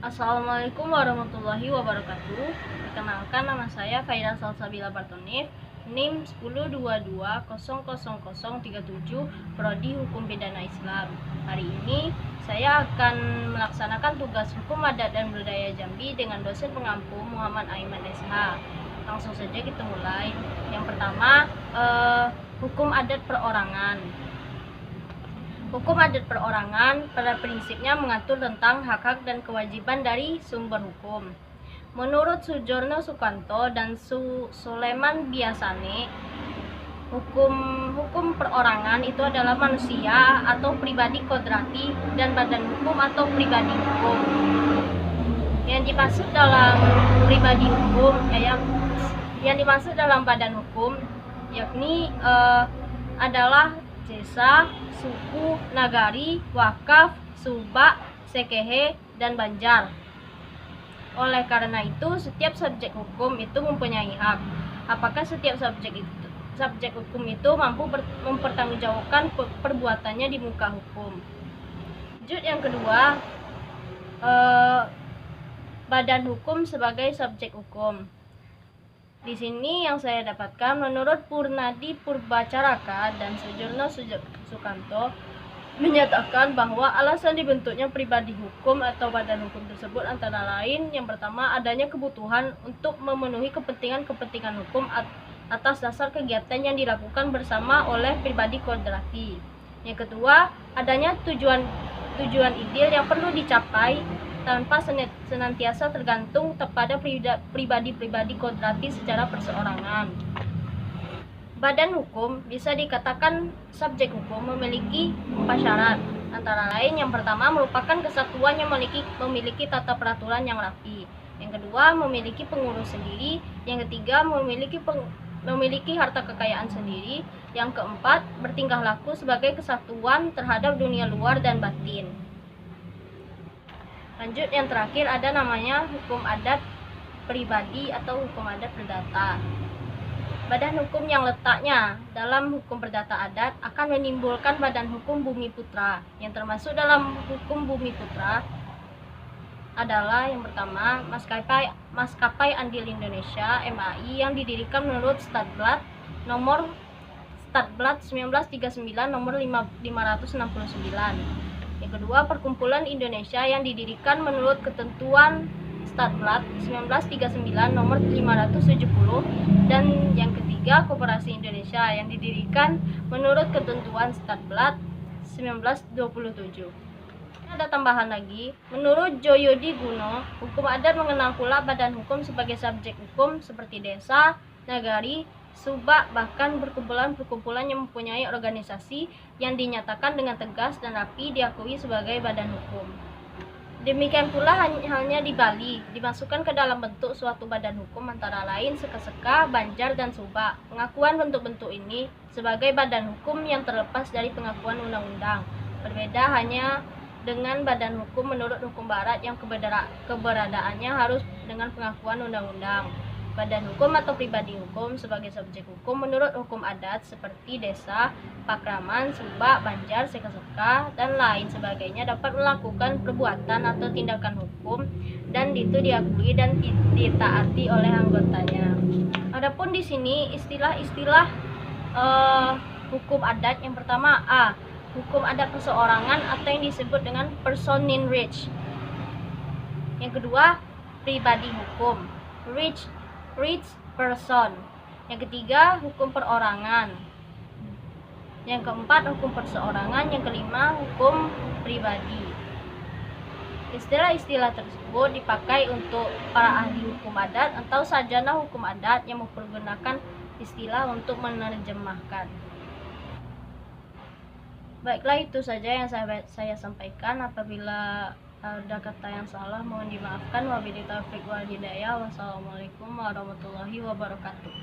Assalamualaikum warahmatullahi wabarakatuh. Perkenalkan, nama saya Faida Salsabila Bartonif, NIM 1022000037, Prodi Hukum Pidana Islam. Hari ini saya akan melaksanakan tugas Hukum Adat dan Budaya Jambi dengan dosen pengampu Muhammad Aiman SH. Langsung saja kita mulai. Yang pertama, hukum adat perorangan. Hukum adat perorangan pada prinsipnya mengatur tentang hak-hak dan kewajiban dari sumber hukum. Menurut Sujorno Sukanto dan Suleman Biasane, hukum perorangan itu adalah manusia atau pribadi kodrati dan badan hukum atau pribadi hukum. Yang dimaksud dalam pribadi hukum yang dimaksud dalam badan hukum yakni adalah desa, suku, nagari, wakaf, subak, sekehe, dan banjar. Oleh karena itu, setiap subjek hukum itu mempunyai hak. Apakah setiap subjek hukum itu mampu mempertanggungjawabkan perbuatannya di muka hukum? Lanjut yang kedua, badan hukum sebagai subjek hukum. Di sini yang saya dapatkan, menurut Purnadi Purbacaraka dan Sujorno Sukanto menyatakan bahwa alasan dibentuknya pribadi hukum atau badan hukum tersebut antara lain, yang pertama, adanya kebutuhan untuk memenuhi kepentingan hukum atas dasar kegiatan yang dilakukan bersama oleh pribadi kodrati. Yang kedua, adanya tujuan ideal yang perlu dicapai tanpa senantiasa tergantung kepada pribadi kodrati secara perseorangan. Badan hukum bisa dikatakan subjek hukum memiliki 4 syarat, antara lain yang pertama merupakan kesatuan yang memiliki tata peraturan yang rapi, yang kedua memiliki pengurus sendiri, yang ketiga memiliki harta kekayaan sendiri, yang keempat bertingkah laku sebagai kesatuan terhadap dunia luar dan batin. Lanjut yang terakhir, ada namanya hukum adat pribadi atau hukum adat perdata. Badan hukum yang letaknya dalam hukum perdata adat akan menimbulkan badan hukum bumi putra. Yang termasuk dalam hukum bumi putra adalah yang pertama, Maskapai Andil Indonesia (MAI) yang didirikan menurut Statblad 1939 nomor 569. Yang kedua, Perkumpulan Indonesia yang didirikan menurut ketentuan Statblad 1939 nomor 570, dan yang ketiga, Koperasi Indonesia yang didirikan menurut ketentuan Statblad 1927. Ada tambahan lagi, menurut Joyodi Guno, hukum adat mengenal pula badan hukum sebagai subjek hukum seperti desa, nagari, subak, bahkan perkumpulan yang mempunyai organisasi yang dinyatakan dengan tegas dan rapi diakui sebagai badan hukum. Demikian pula halnya di Bali, dimasukkan ke dalam bentuk suatu badan hukum antara lain Seka-Seka, Banjar, dan Subak. Pengakuan bentuk-bentuk ini sebagai badan hukum yang terlepas dari pengakuan undang-undang. Berbeda hanya dengan badan hukum menurut hukum barat yang keberadaannya harus dengan pengakuan undang-undang. Badan hukum atau pribadi hukum sebagai subjek hukum menurut hukum adat seperti desa, pakraman, subak, banjar, seka-seka, dan lain sebagainya dapat melakukan perbuatan atau tindakan hukum dan itu diakui dan ditaati oleh anggotanya. Adapun di sini istilah-istilah hukum adat, yang pertama A. Hukum adat perseorangan atau yang disebut dengan person in rich. Yang kedua, pribadi hukum, rich person. Yang ketiga, hukum perorangan. Yang keempat, hukum perseorangan. Yang kelima, hukum pribadi. Istilah-istilah tersebut dipakai untuk para ahli hukum adat atau sarjana hukum adat yang mempergunakan istilah untuk menerjemahkan. Baiklah, itu saja yang saya sampaikan. Apabila ada kata yang salah mohon dimaafkan. Wabillahi taufiq wal hidayah. Wassalamualaikum warahmatullahi wabarakatuh.